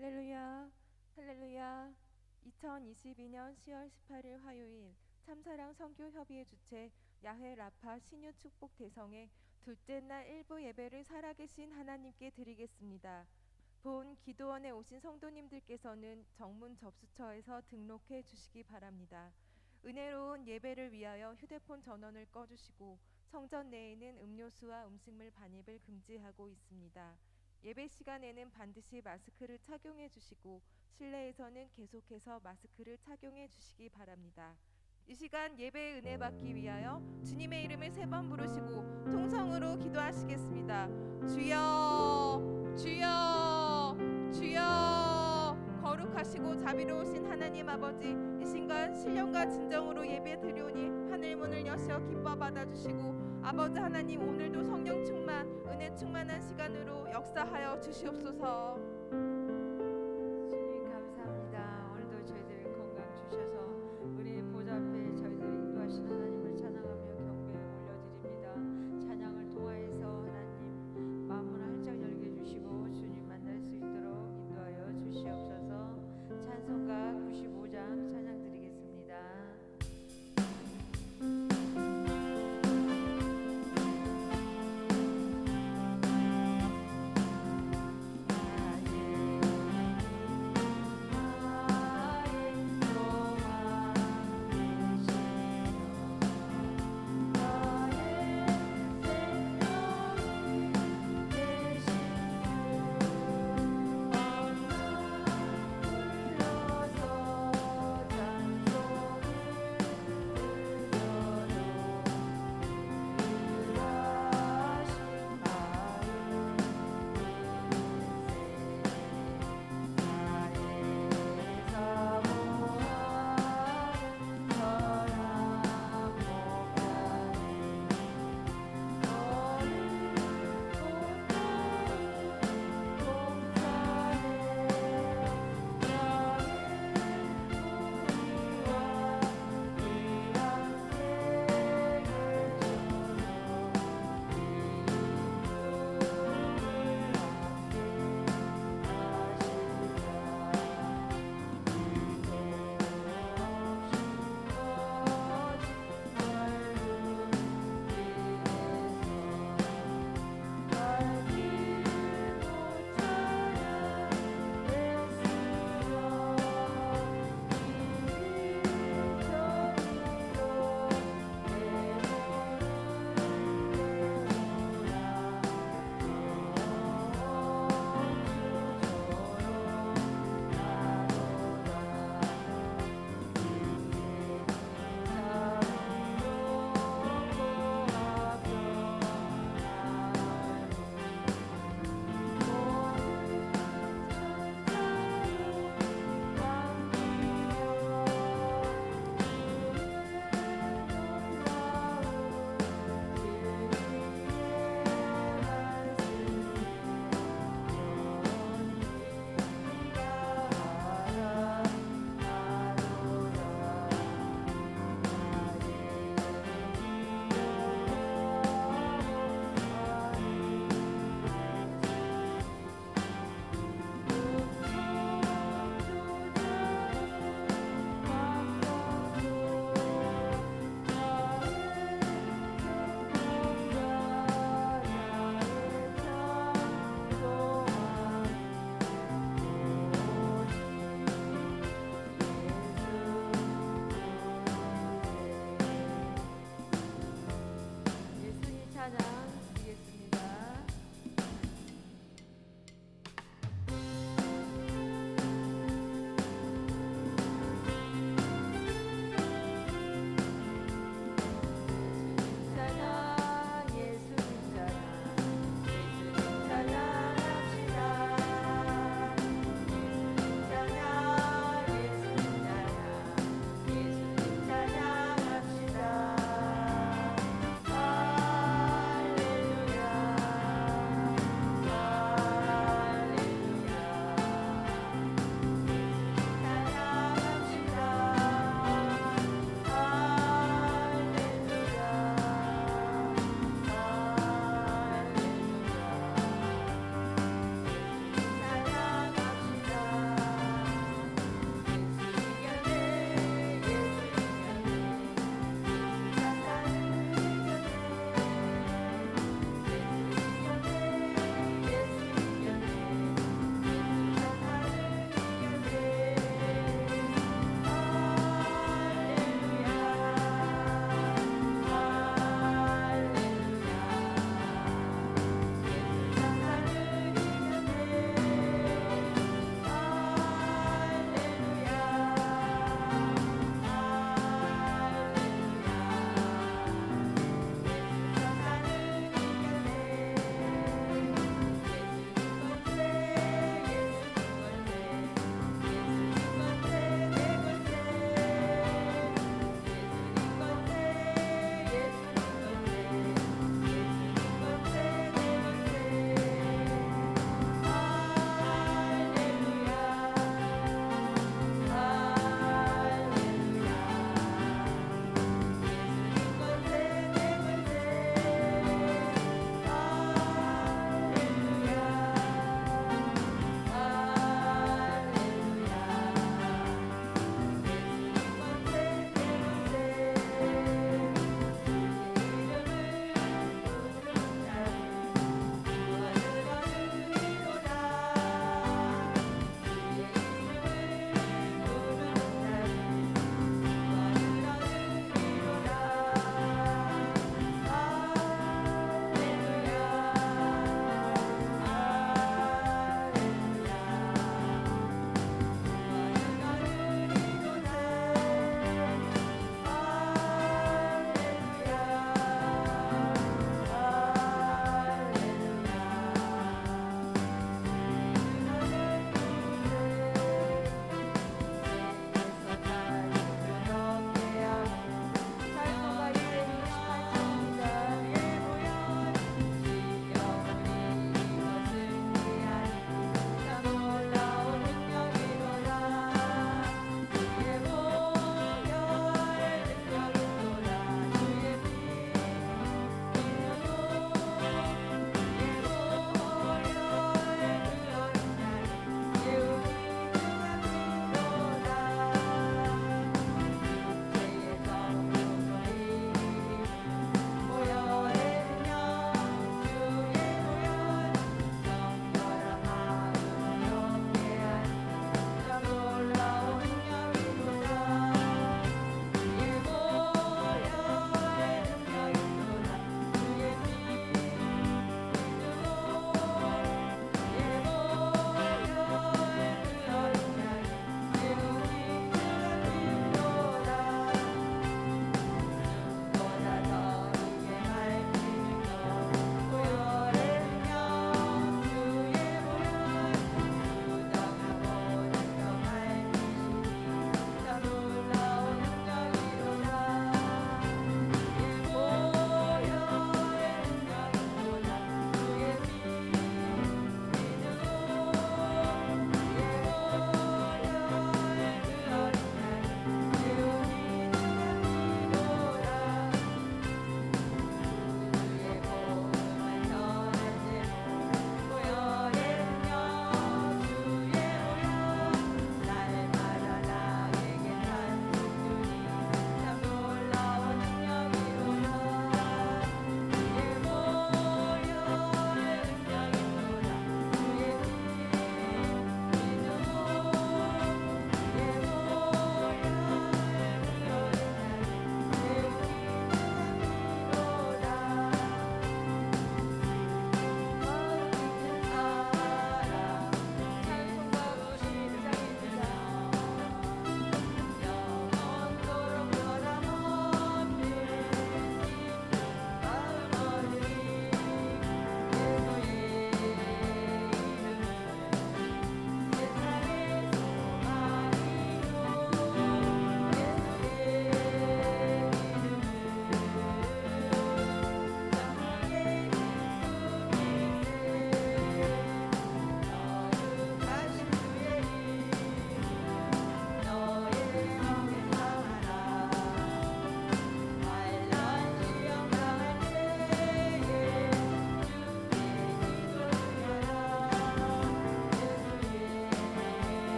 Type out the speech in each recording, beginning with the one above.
할렐루야, 할렐루야. 2022년 10월 18일 화요일 참사랑 선교협의회 주최 야훼 라파 신유 축복 대성회 둘째 날 일부 예배를 살아계신 하나님께 드리겠습니다. 본 기도원에 오신 성도님들께서는 정문 접수처에서 등록해 주시기 바랍니다. 은혜로운 예배를 위하여 휴대폰 전원을 꺼주시고 성전 내에는 음료수와 음식물 반입을 금지하고 있습니다. 예배 시간에는 반드시 마스크를 착용해 주시고 실내에서는 계속해서 마스크를 착용해 주시기 바랍니다. 이 시간 예배의 은혜 받기 위하여 주님의 이름을 3번 부르시고 통성으로 기도하시겠습니다. 주여, 주여, 주여. 거룩하시고 자비로우신 하나님 아버지, 이 순간 신령과 진정으로 예배 드리오니 하늘 문을 여셔 기뻐 받아주시고 아버지 하나님, 오늘도 성령 충만, 은혜 충만한 시간으로 역사하여 주시옵소서. 주님 감사합니다. 오늘도 저희들 건강 주셔서 우리 보좌 앞에 저희들 인도하신 하나님을 찬양하며 경배에 올려드립니다. 찬양을 통하여서 하나님 마음을 활짝 열게 해주시고 주님 만날 수 있도록 인도하여 주시옵소서. 찬송가 95장 찬양 드리겠습니다.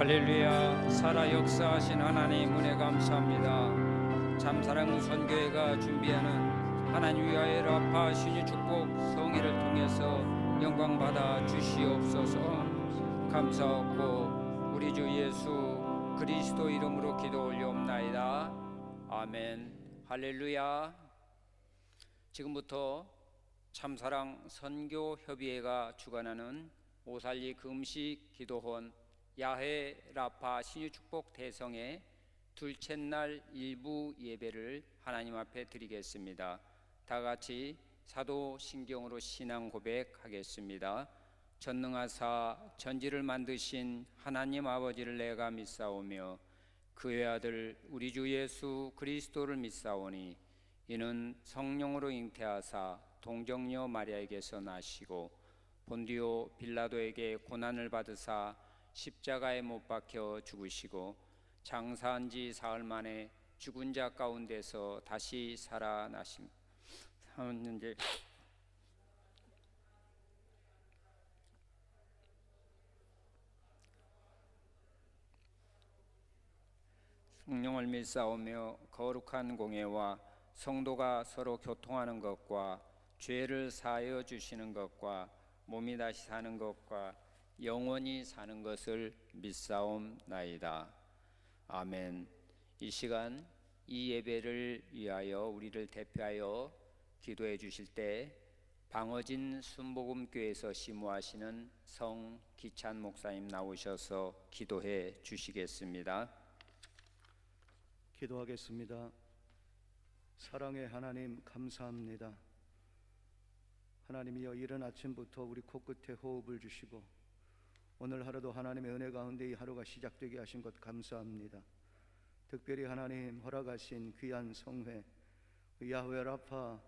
할렐루야. 살아 역사하신 하나님 은혜 감사합니다. 참사랑 선교회가 준비하는 하나님 위하여 라파 신유 축복 성회를 통해서 영광 받아 주시옵소서. 감사하고 우리 주 예수 그리스도 이름으로 기도 올려옵나이다. 아멘. 할렐루야. 지금부터 참사랑 선교협의회가 주관하는 오살리 금식 기도원 야훼 라파 신유축복 대성의 둘째 날 일부 예배를 하나님 앞에 드리겠습니다. 다 같이 사도신경으로 신앙 고백하겠습니다. 전능하사 전지를 만드신 하나님 아버지를 내가 믿사오며 그의 아들 우리 주 예수 그리스도를 믿사오니 이는 성령으로 잉태하사 동정녀 마리아에게서 나시고 본디오 빌라도에게 고난을 받으사 십자가에 못 박혀 죽으시고 장사한 지 사흘 만에 죽은 자 가운데서 다시 살아나셨는지 성령을 믿사오며 거룩한 공예와 성도가 서로 교통하는 것과 죄를 사하여 주시는 것과 몸이 다시 사는 것과 영원히 사는 것을 믿사옵나이다. 아멘. 이 시간 이 예배를 위하여 우리를 대표하여 기도해 주실 때 방어진 순복음교회에서 심우하시는 성기찬 목사님 나오셔서 기도해 주시겠습니다. 기도하겠습니다. 사랑의 하나님 감사합니다. 하나님이여 이른 아침부터 우리 코끝에 호흡을 주시고 오늘 하루도 하나님의 은혜 가운데 이 하루가 시작되게 하신 것 감사합니다. 특별히 하나님 허락하신 귀한 성회 야훼 라파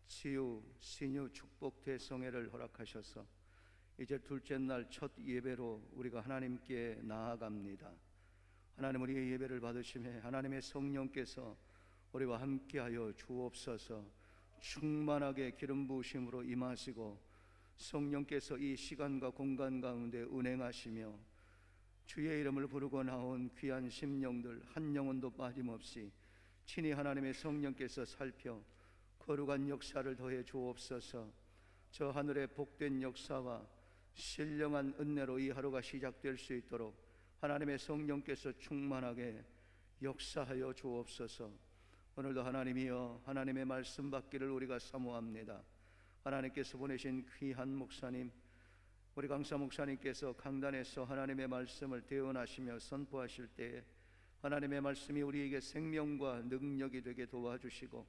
치유 신유 축복 대성회를 허락하셔서 이제 둘째 날 첫 예배로 우리가 하나님께 나아갑니다. 하나님 우리의 예배를 받으심에 하나님의 성령께서 우리와 함께하여 주옵소서. 충만하게 기름 부으심으로 임하시고 성령께서 이 시간과 공간 가운데 운행하시며 주의 이름을 부르고 나온 귀한 심령들 한 영혼도 빠짐없이 친히 하나님의 성령께서 살펴 거룩한 역사를 더해 주옵소서. 저 하늘의 복된 역사와 신령한 은혜로 이 하루가 시작될 수 있도록 하나님의 성령께서 충만하게 역사하여 주옵소서. 오늘도 하나님이여 하나님의 말씀 받기를 우리가 사모합니다. 하나님께서 보내신 귀한 목사님 우리 강사 목사님께서 강단에서 하나님의 말씀을 대언하시며 선포하실 때에 하나님의 말씀이 우리에게 생명과 능력이 되게 도와주시고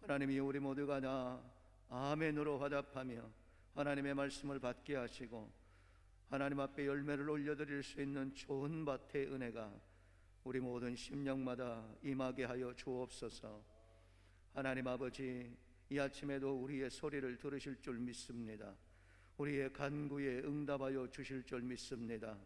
하나님이 우리 모두가 다 아멘으로 화답하며 하나님의 말씀을 받게 하시고 하나님 앞에 열매를 올려드릴 수 있는 좋은 밭의 은혜가 우리 모든 심령마다 임하게 하여 주옵소서. 하나님 아버지 이 아침에도 우리의 소리를 들으실 줄 믿습니다. 우리의 간구에 응답하여 주실 줄 믿습니다.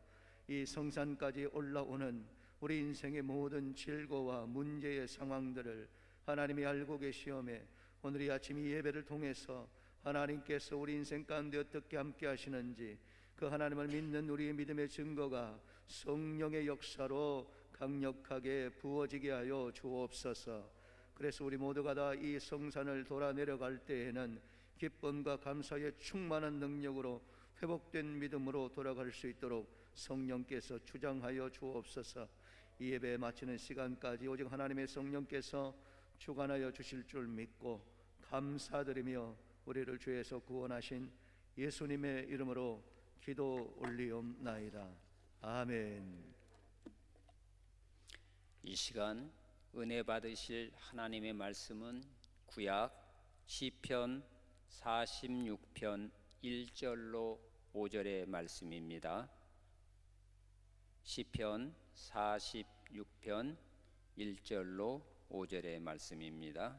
이 성산까지 올라오는 우리 인생의 모든 질고와 문제의 상황들을 하나님이 알고 계시오매 오늘 이 아침 이 예배를 통해서 하나님께서 우리 인생 가운데 어떻게 함께 하시는지 그 하나님을 믿는 우리의 믿음의 증거가 성령의 역사로 강력하게 부어지게 하여 주옵소서. 그래서 우리 모두가 다 이 성산을 돌아 내려갈 때에는 기쁨과 감사의 충만한 능력으로 회복된 믿음으로 돌아갈 수 있도록 성령께서 주장하여 주옵소서. 이 예배 마치는 시간까지 오직 하나님의 성령께서 주관하여 주실 줄 믿고 감사드리며 우리를 죄에서 구원하신 예수님의 이름으로 기도 올리옵나이다. 아멘. 이 시간 은혜 받으실 하나님의 말씀은 구약 시편 46편 1절로 5절의 말씀입니다. 시편 46편 1절로 5절의 말씀입니다.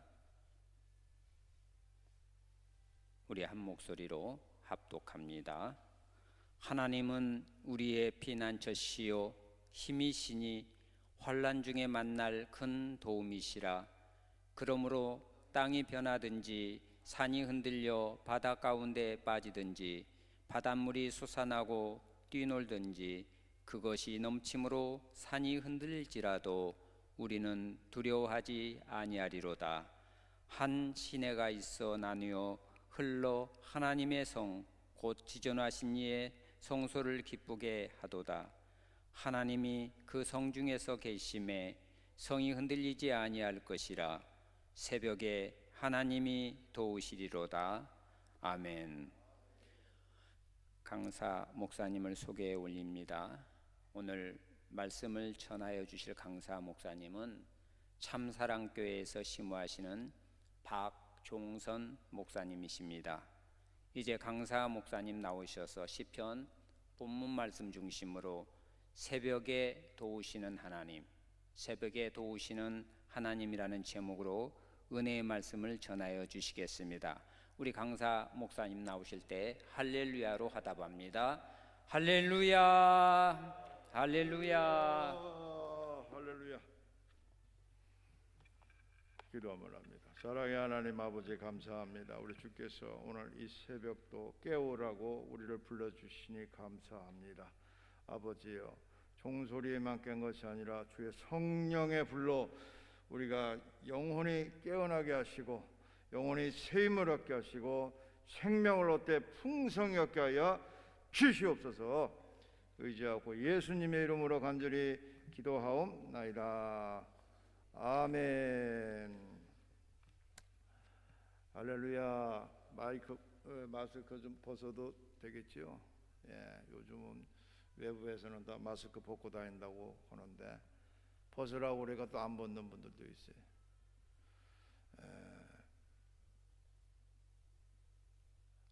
우리 한 목소리로 합독합니다. 하나님은 우리의 피난처시요 힘이시니 환난 중에 만날 큰 도움이시라. 그러므로 땅이 변하든지 산이 흔들려 바다 가운데 빠지든지 바닷물이 솟아나고 뛰놀든지 그것이 넘침으로 산이 흔들릴지라도 우리는 두려워하지 아니하리로다. 한 시내가 있어 나누어 흘러 하나님의 성 곧 지존하신 이의 성소를 기쁘게 하도다. 하나님이 그 성 중에서 계심에 성이 흔들리지 아니할 것이라. 새벽에 하나님이 도우시리로다. 아멘. 강사 목사님을 소개해 올립니다. 오늘 말씀을 전하여 주실 강사 목사님은 참사랑교회에서 심우하시는 박종선 목사님이십니다. 이제 강사 목사님 나오셔서 시편 본문 말씀 중심으로 새벽에 도우시는 하나님, 새벽에 도우시는 하나님이라는 제목으로 은혜의 말씀을 전하여 주시겠습니다. 우리 강사 목사님 나오실 때 할렐루야로 화답합니다. 할렐루야, 할렐루야. 할렐루야. 기도함을 합니다. 사랑의 하나님 아버지 감사합니다. 우리 주께서 오늘 이 새벽도 깨우라고 우리를 불러주시니 감사합니다. 아버지여, 종소리에만 깬 것이 아니라 주의 성령의 불로 우리가 영혼이 깨어나게 하시고 영혼이 새 힘을 얻게 하시고 생명을 얻되 풍성히 얻게 하여 주시옵소서. 의지하고 예수님의 이름으로 간절히 기도하옵나이다. 아멘. 할렐루야. 마스크 좀 벗어도 되겠지요? 예, 요즘은 외부에서는 다 마스크 벗고 다닌다고 하는데 벗으라고 우리가 또 안 벗는 분들도 있어요.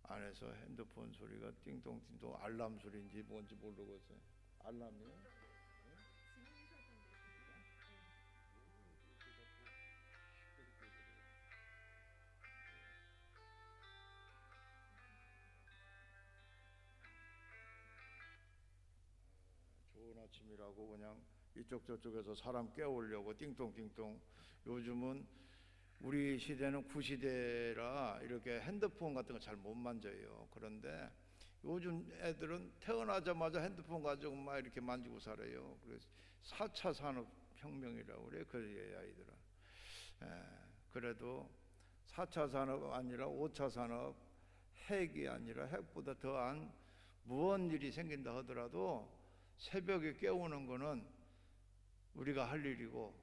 안에서 핸드폰 소리가 띵동띵동 알람 소리인지 뭔지 모르겠어요. 알람이요? 좋은 아침이라고 그냥 이쪽 저쪽에서 사람 깨우려고 띵동띵동. 요즘은 우리 시대는 구시대라 이렇게 핸드폰 같은 거 잘 못 만져요. 그런데 요즘 애들은 태어나자마자 핸드폰 가지고 막 이렇게 만지고 살아요. 그래서 4차 산업혁명이라고 그래요. 그 아이들은. 그래도 4차 산업 아니라 5차 산업, 핵이 아니라 핵보다 더한 무언 일이 생긴다 하더라도 새벽에 깨우는 거는 우리가 할 일이고,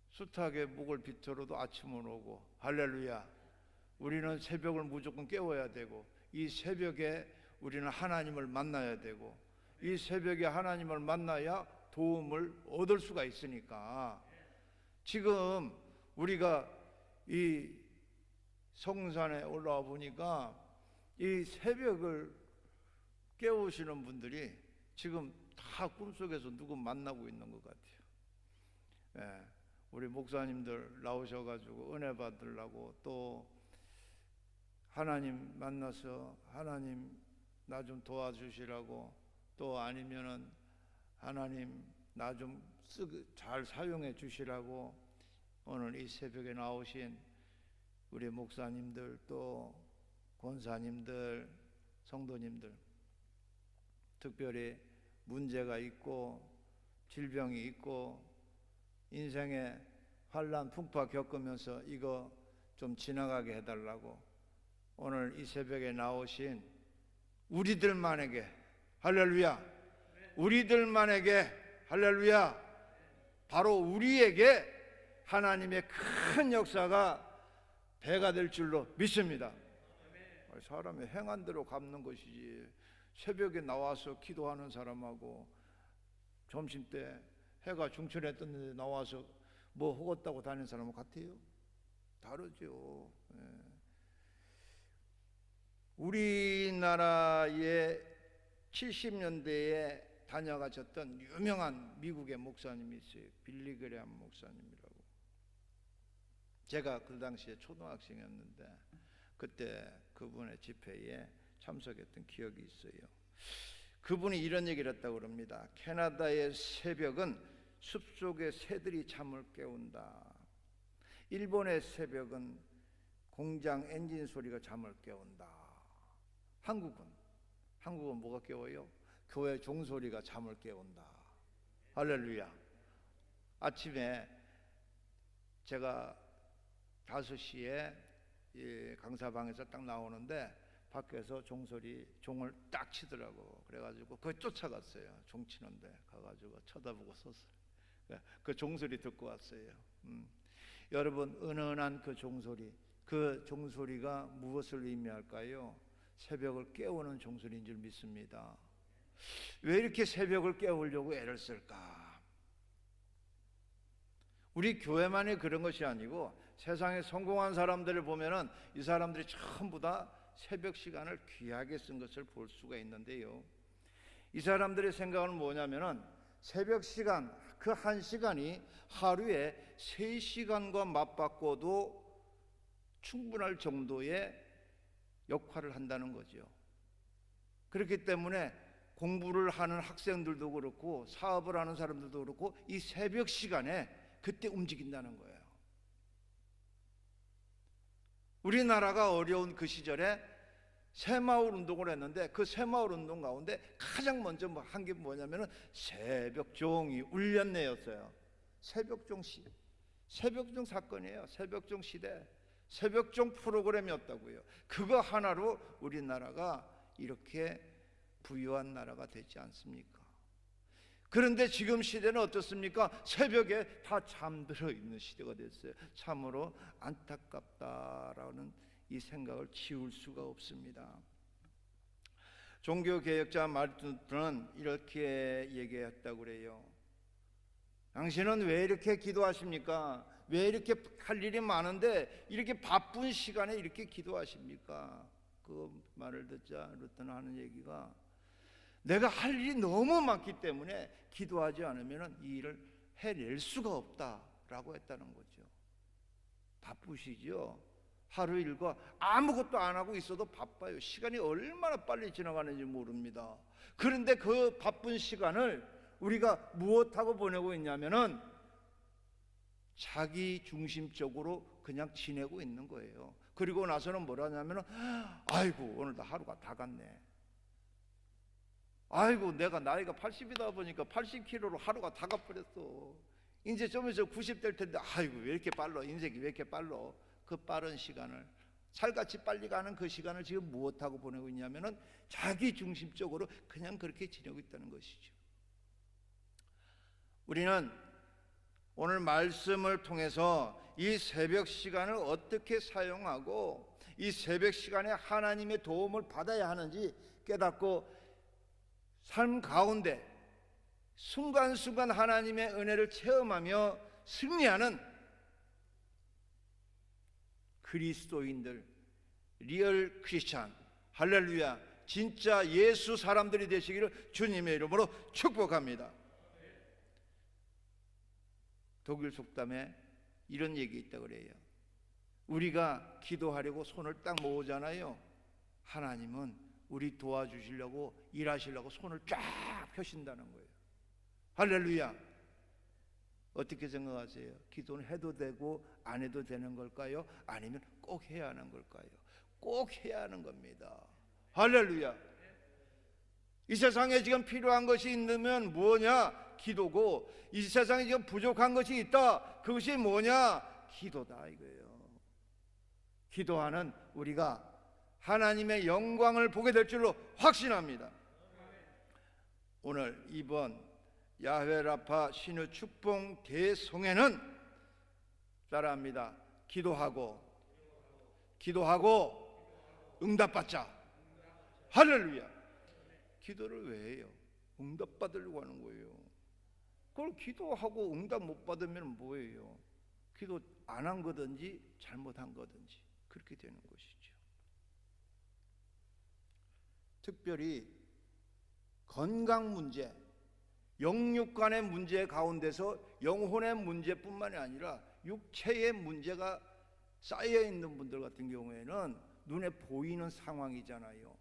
숱하게 목을 비틀어도 아침은 오고, 할렐루야. 우리는 새벽을 무조건 깨워야 되고, 이 새벽에 우리는 하나님을 만나야 되고, 이 새벽에 하나님을 만나야 도움을 얻을 수가 있으니까, 지금 우리가 이 성산에 올라와 보니까 이 새벽을 깨우시는 분들이 지금 다 꿈속에서 누구 만나고 있는 것 같아요. 우리 목사님들 나오셔가지고 은혜 받으려고, 또 하나님 만나서 하나님 나 좀 도와주시라고, 또 아니면은 하나님 나 좀 잘 사용해 주시라고 오늘 이 새벽에 나오신 우리 목사님들, 또 권사님들, 성도님들, 특별히 문제가 있고 질병이 있고 인생의 환난 풍파 겪으면서 이거 좀 지나가게 해달라고 오늘 이 새벽에 나오신 우리들만에게, 할렐루야, 우리들만에게, 할렐루야, 바로 우리에게 하나님의 큰 역사가 배가 될 줄로 믿습니다. 사람이 행한 대로 갚는 것이지, 새벽에 나와서 기도하는 사람하고 점심때 해가 중천에 떴는데 나와서 뭐 허겄다고 다니는 사람은 같아요? 다르죠. 우리나라의 70년대에 다녀가셨던 유명한 미국의 목사님이 있어요. 빌리 그레함 목사님이라고. 제가 그 당시에 초등학생이었는데 그때 그분의 집회에 참석했던 기억이 있어요. 그분이 이런 얘기를 했다고 그럽니다. 캐나다의 새벽은 숲속의 새들이 잠을 깨운다. 일본의 새벽은 공장 엔진 소리가 잠을 깨운다. 한국은 뭐가 깨워요? 교회 종소리가 잠을 깨운다. 할렐루야. 아침에 제가 5시에 이 강사방에서 딱 나오는데 밖에서 종을 딱 치더라고. 그래가지고 거기 쫓아갔어요. 종 치는데 가가지고 쳐다보고 섰어요. 그 종소리 듣고 왔어요. 여러분, 은은한 그 종소리가 무엇을 의미할까요? 새벽을 깨우는 종소리인 줄 믿습니다. 왜 이렇게 새벽을 깨우려고 애를 쓸까? 우리 교회만이 그런 것이 아니고 세상에 성공한 사람들을 보면은 이 사람들이 전부 다 새벽 시간을 귀하게 쓴 것을 볼 수가 있는데요. 이 사람들의 생각은 뭐냐면은 새벽 시간, 그 한 시간이 하루에 3시간과 맞바꿔도 충분할 정도의 역할을 한다는 거죠. 그렇기 때문에 공부를 하는 학생들도 그렇고 사업을 하는 사람들도 그렇고 이 새벽 시간에 그때 움직인다는 거예요. 우리나라가 어려운 그 시절에 새마을 운동을 했는데 그 새마을 운동 가운데 가장 먼저 한 게 뭐냐면은 새벽종이 울렸네였어요. 새벽종 사건이에요. 새벽종 시대, 새벽종 프로그램이었다고요. 그거 하나로 우리나라가 이렇게 부유한 나라가 되지 않습니까? 그런데 지금 시대는 어떻습니까? 새벽에 다 잠들어 있는 시대가 됐어요. 참으로 안타깝다라는 이 생각을 지울 수가 없습니다. 종교개혁자 마르틴은 이렇게 얘기했다고 그래요. 당신은 왜 이렇게 기도하십니까? 왜 이렇게 할 일이 많은데 이렇게 바쁜 시간에 이렇게 기도하십니까? 그 말을 듣자 루터는 하는 얘기가, 내가 할 일이 너무 많기 때문에 기도하지 않으면 이 일을 해낼 수가 없다라고 했다는 거죠. 바쁘시죠? 하루 일과 아무것도 안 하고 있어도 바빠요. 시간이 얼마나 빨리 지나가는지 모릅니다. 그런데 그 바쁜 시간을 우리가 무엇하고 보내고 있냐면은 자기 중심적으로 그냥 지내고 있는 거예요. 그리고 나서는 뭐라냐면은 아이고 오늘 하루가 다 갔네. 아이고 내가 나이가 80이다 보니까 80kg로 하루가 다 가버렸어. 이제 좀 있으면 90 될 텐데 아이고 왜 이렇게 빨라, 인생이 왜 이렇게 빨라. 그 빠른 시간을, 살같이 빨리 가는 그 시간을 지금 무엇하고 보내고 있냐면은 자기 중심적으로 그냥 그렇게 지내고 있다는 것이죠. 우리는 오늘 말씀을 통해서 이 새벽 시간을 어떻게 사용하고 이 새벽 시간에 하나님의 도움을 받아야 하는지 깨닫고 삶 가운데 순간순간 하나님의 은혜를 체험하며 승리하는 그리스도인들, 리얼 크리스찬, 할렐루야, 진짜 예수 사람들이 되시기를 주님의 이름으로 축복합니다. 독일 속담에 이런 얘기 있다고 그래요. 우리가 기도하려고 손을 딱 모으잖아요. 하나님은 우리 도와주시려고 일하시려고 손을 쫙 펴신다는 거예요. 할렐루야. 어떻게 생각하세요? 기도는 해도 되고 안 해도 되는 걸까요? 아니면 꼭 해야 하는 걸까요? 꼭 해야 하는 겁니다. 할렐루야. 이 세상에 지금 필요한 것이 있으면 뭐냐? 기도고, 이 세상에 지금 부족한 것이 있다. 그것이 뭐냐? 기도다 이거예요. 기도하는 우리가 하나님의 영광을 보게 될 줄로 확신합니다. 오늘 이번 야훼 라파 신유 축복 대성회는 따라합니다. 기도하고 응답받자. 할렐루야. 기도를 왜 해요? 응답받으려고 하는 거예요. 그걸 기도하고 응답 못 받으면 뭐예요? 기도 안 한 거든지 잘못한 거든지 그렇게 되는 것이죠. 특별히 건강 문제, 영육간의 문제 가운데서 영혼의 문제뿐만이 아니라 육체의 문제가 쌓여 있는 분들 같은 경우에는 눈에 보이는 상황이잖아요.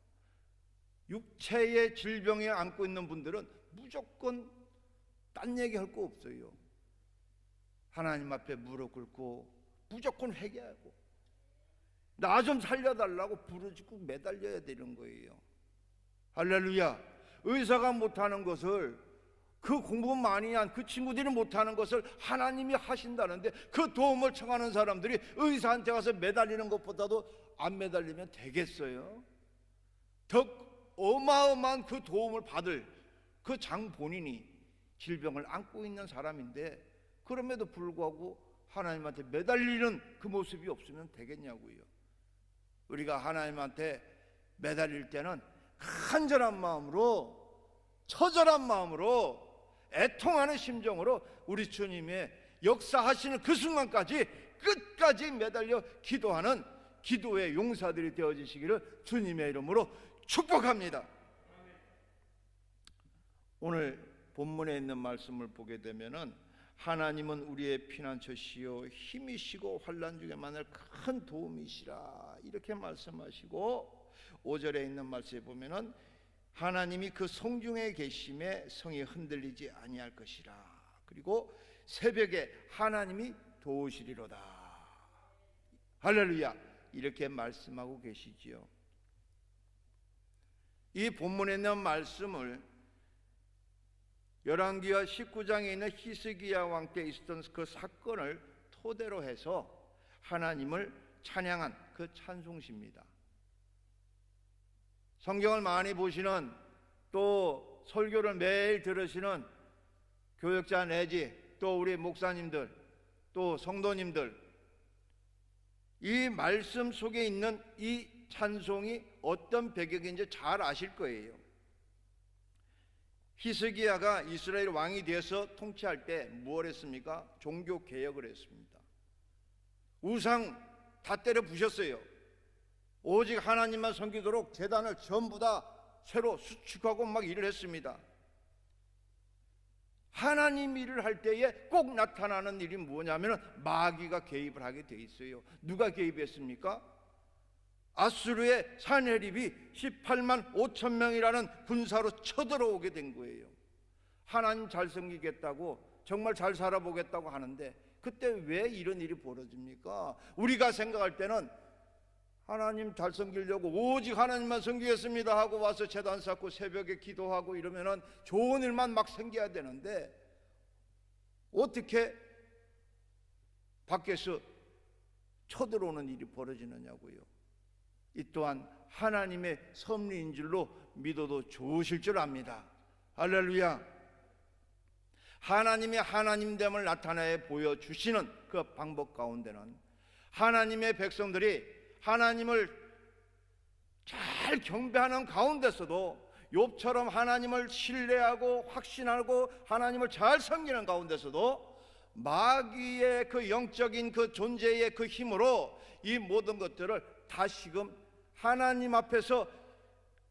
육체의 질병에 안고 있는 분들은 무조건 딴 얘기할 거 없어요. 하나님 앞에 무릎 꿇고 무조건 회개하고 나 좀 살려달라고 부르짖고 매달려야 되는 거예요. 할렐루야. 의사가 못하는 것을, 그 공부 많이 한 그 친구들이 못하는 것을 하나님이 하신다는데, 그 도움을 청하는 사람들이 의사한테 가서 매달리는 것보다도 안 매달리면 되겠어요? 더 어마어마한 그 도움을 받을 그 장 본인이 질병을 안고 있는 사람인데, 그럼에도 불구하고 하나님한테 매달리는 그 모습이 없으면 되겠냐고요. 우리가 하나님한테 매달릴 때는 간절한 마음으로, 처절한 마음으로, 애통하는 심정으로 우리 주님의 역사하시는 그 순간까지 끝까지 매달려 기도하는 기도의 용사들이 되어지시기를 주님의 이름으로 축복합니다. 오늘 본문에 있는 말씀을 보게 되면은, 하나님은 우리의 피난처시요 힘이시고 환난 중에 만날 큰 도움이시라, 이렇게 말씀하시고, 5절에 있는 말씀에 보면은 하나님이 그 성중에 계심에 성이 흔들리지 아니할 것이라, 그리고 새벽에 하나님이 도우시리로다. 할렐루야, 이렇게 말씀하고 계시지요. 이 본문에 있는 말씀을 열왕기하 19장에 있는 히스기야 왕 때 있었던 그 사건을 토대로 해서 하나님을 찬양한 그 찬송시입니다. 성경을 많이 보시는, 또 설교를 매일 들으시는 교역자 내지 또 우리 목사님들, 또 성도님들, 이 말씀 속에 있는 이 찬송이 어떤 배경인지 잘 아실 거예요. 히스기야가 이스라엘 왕이 되어서 통치할 때 무엇을 했습니까? 종교 개혁을 했습니다. 우상 다 때려 부셨어요. 오직 하나님만 섬기도록 제단을 전부 다 새로 수축하고 막 일을 했습니다. 하나님 일을 할 때에 꼭 나타나는 일이 뭐냐면 마귀가 개입을 하게 돼 있어요. 누가 개입했습니까? 아수르의 산헤립이 18만 5천 명이라는 군사로 쳐들어오게 된 거예요. 하나님 잘 섬기겠다고, 정말 잘 살아보겠다고 하는데, 그때 왜 이런 일이 벌어집니까? 우리가 생각할 때는 하나님 잘 섬기려고 오직 하나님만 섬기겠습니다 하고 와서 제단 쌓고 새벽에 기도하고 이러면은 좋은 일만 막 생겨야 되는데, 어떻게 밖에서 쳐들어오는 일이 벌어지느냐고요. 이 또한 하나님의 섭리인 줄로 믿어도 좋으실 줄 압니다. 할렐루야. 하나님의 하나님됨을 나타내 보여주시는 그 방법 가운데는 하나님의 백성들이 하나님을 잘 경배하는 가운데서도, 욥처럼 하나님을 신뢰하고 확신하고 하나님을 잘 섬기는 가운데서도 마귀의 그 영적인 그 존재의 그 힘으로 이 모든 것들을 다시금 하나님 앞에서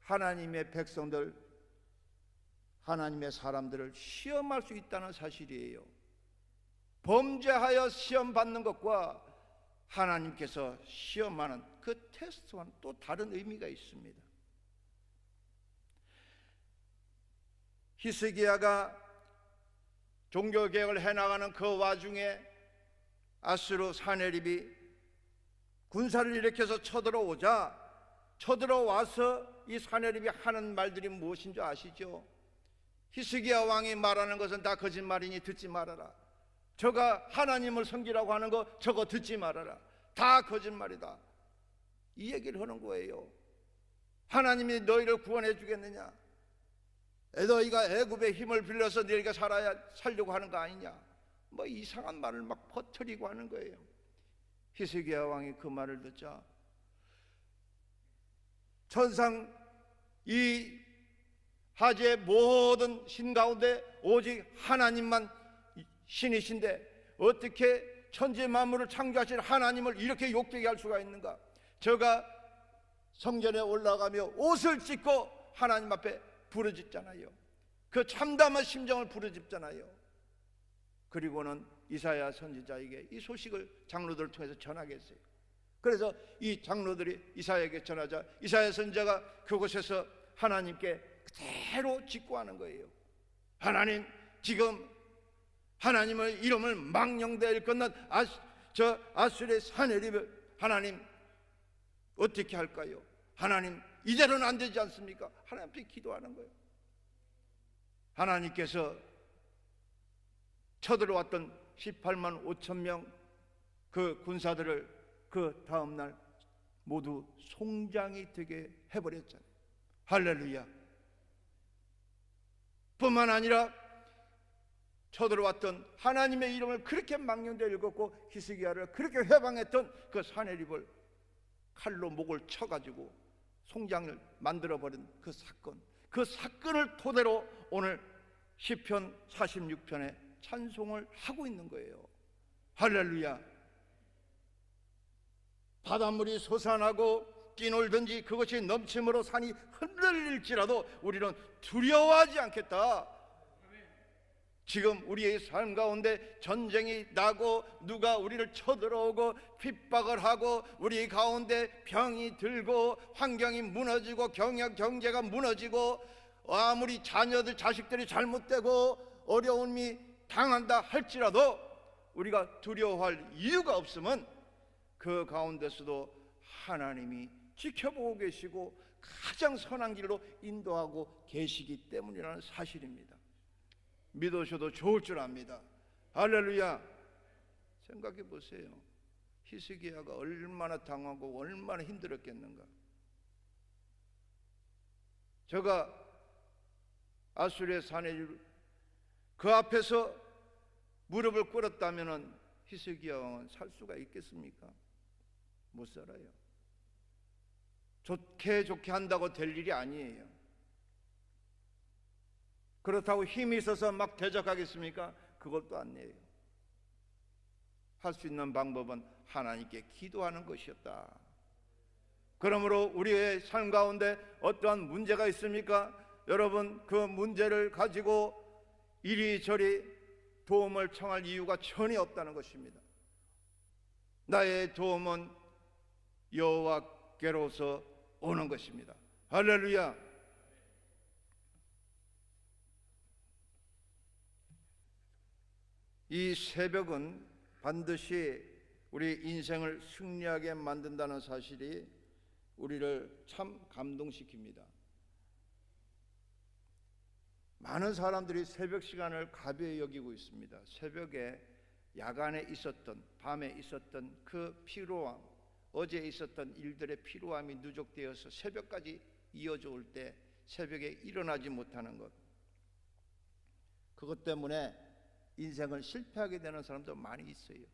하나님의 백성들, 하나님의 사람들을 시험할 수 있다는 사실이에요. 범죄하여 시험받는 것과 하나님께서 시험하는 그 테스트와는 또 다른 의미가 있습니다. 히스기야가 종교개혁을 해나가는 그 와중에 아수르 산헤립이 군사를 일으켜서 쳐들어와서 이 산헤립이 하는 말들이 무엇인 줄 아시죠? 히스기야 왕이 말하는 것은 다 거짓말이니 듣지 말아라. 저가 하나님을 섬기라고 하는 거 저거 듣지 말아라. 다 거짓말이다. 이 얘기를 하는 거예요. 하나님이 너희를 구원해 주겠느냐? 너희가 애굽의 힘을 빌려서 너희가 살려고 하는 거 아니냐? 뭐 이상한 말을 막 퍼뜨리고 하는 거예요. 히스기야 왕이 그 말을 듣자 천상 이 하지의 모든 신 가운데 오직 하나님만 신이신데 어떻게 천지 만물을 창조하신 하나님을 이렇게 욕되게 할 수가 있는가? 저가 성전에 올라가며 옷을 찢고 하나님 앞에 부르짖잖아요. 그 참담한 심정을 부르짖잖아요. 그리고는 이사야 선지자에게 이 소식을 장로들을 통해서 전하겠어요. 그래서 이 장로들이 이사야에게 전하자 이사야 선지자가 그곳에서 하나님께 그대로 직구하는 거예요. 하나님, 지금 하나님의 이름을 망령되어 일컫는 아수르의 산헤립을 하나님 어떻게 할까요? 하나님, 이대로는 안 되지 않습니까? 하나님 앞에 기도하는 거예요. 하나님께서 쳐들어왔던 18만 5천 명 그 군사들을 그 다음날 모두 송장이 되게 해버렸잖아요. 할렐루야. 뿐만 아니라 쳐들어왔던 하나님의 이름을 그렇게 망령되이 읽었고 히스기야를 그렇게 회방했던 그 사내립을 칼로 목을 쳐가지고 송장을 만들어버린 그 사건을 토대로 오늘 시편 46편에 찬송을 하고 있는 거예요. 할렐루야. 바닷물이 솟아나고 뛰놀든지 그것이 넘침으로 산이 흔들릴지라도 우리는 두려워하지 않겠다. 지금 우리의 삶 가운데 전쟁이 나고 누가 우리를 쳐들어오고 핍박을 하고 우리 가운데 병이 들고 환경이 무너지고 경제가 무너지고 아무리 자식들이 잘못되고 어려움이 당한다 할지라도 우리가 두려워할 이유가 없으면 그 가운데서도 하나님이 지켜보고 계시고 가장 선한 길로 인도하고 계시기 때문이라는 사실입니다. 믿으셔도 좋을 줄 압니다. 할렐루야. 생각해 보세요. 히스기야가 얼마나 당하고 얼마나 힘들었겠는가. 저가 아수르의 사내립 그 앞에서 무릎을 꿇었다면 히스기야 왕은 살 수가 있겠습니까? 못 살아요. 좋게 한다고 될 일이 아니에요. 그렇다고 힘이 있어서 막 대적하겠습니까? 그것도 아니에요. 할 수 있는 방법은 하나님께 기도하는 것이었다. 그러므로 우리의 삶 가운데 어떠한 문제가 있습니까? 여러분, 그 문제를 가지고 이리저리 도움을 청할 이유가 전혀 없다는 것입니다. 나의 도움은 여호와께로서 오는 것입니다. 할렐루야. 이 새벽은 반드시 우리 인생을 승리하게 만든다는 사실이 우리를 참 감동시킵니다. 많은 사람들이 새벽 시간을 가벼이 여기고 있습니다. 새벽에 야간에 있었던, 밤에 있었던 그 피로함, 어제 있었던 일들의 피로함이 누적되어서 새벽까지 이어져 올 때 새벽에 일어나지 못하는 것, 그것 때문에 인생을 실패하게 되는 사람도 많이 있어요.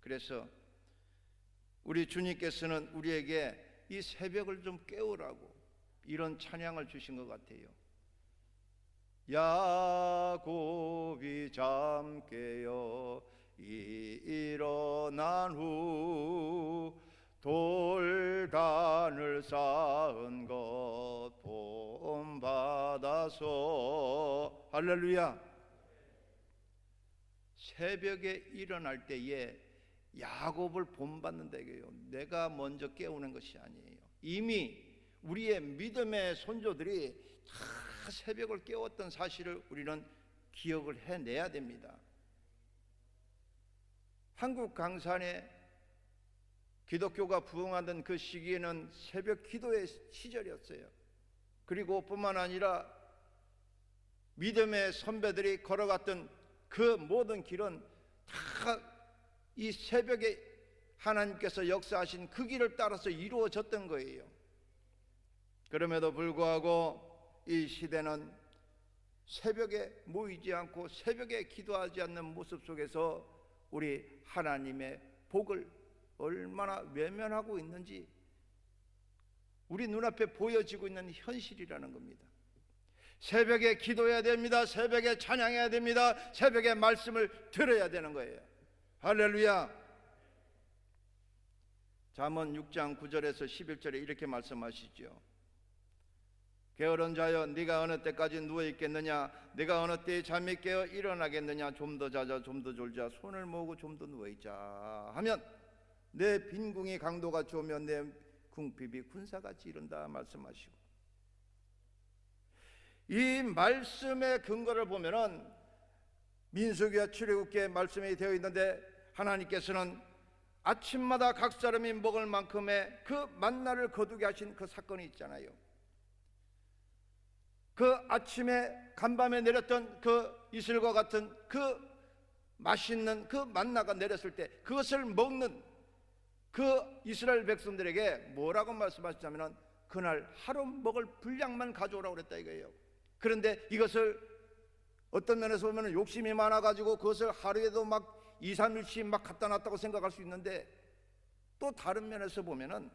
그래서 우리 주님께서는 우리에게 이 새벽을 좀 깨우라고 이런 찬양을 주신 것 같아요. 야곱이 잠 깨어 일어난 후 돌단을 쌓은 것 본받아서 할렐루야. 새벽에 일어날 때에 야곱을 본받는다고요. 내가 먼저 깨우는 것이 아니에요. 이미 우리의 믿음의 선조들이 다 새벽을 깨웠던 사실을 우리는 기억을 해내야 됩니다. 한국 강산에 기독교가 부흥하던 그 시기에는 새벽 기도의 시절이었어요. 그리고 뿐만 아니라 믿음의 선배들이 걸어갔던 그 모든 길은 다 이 새벽에 하나님께서 역사하신 그 길을 따라서 이루어졌던 거예요. 그럼에도 불구하고 이 시대는 새벽에 모이지 않고 새벽에 기도하지 않는 모습 속에서 우리 하나님의 복을 얼마나 외면하고 있는지 우리 눈앞에 보여지고 있는 현실이라는 겁니다. 새벽에 기도해야 됩니다. 새벽에 찬양해야 됩니다. 새벽에 말씀을 들어야 되는 거예요. 할렐루야. 잠언 6장 9절에서 11절에 이렇게 말씀하시죠. 게으른 자여 네가 어느 때까지 누워있겠느냐. 네가 어느 때에 잠이 깨어 일어나겠느냐. 좀 더 자자 좀 더 졸자 손을 모으고 좀 더 누워있자 하면 내 빈궁이 강도가 좋으면 내 궁핍이 군사같이 이른다 말씀하시고, 이 말씀의 근거를 보면은 민수기와 출애굽기에 말씀이 되어 있는데 하나님께서는 아침마다 각 사람이 먹을 만큼의 그 만나를 거두게 하신 그 사건이 있잖아요. 그 아침에 간밤에 내렸던 그 이슬과 같은 그 맛있는 그 만나가 내렸을 때 그것을 먹는 그 이스라엘 백성들에게 뭐라고 말씀하셨냐면 그날 하루 먹을 분량만 가져오라고 그랬다 이거예요. 그런데 이것을 어떤 면에서 보면 욕심이 많아가지고 그것을 하루에도 막 2, 3일씩 막 갖다 놨다고 생각할 수 있는데 또 다른 면에서 보면은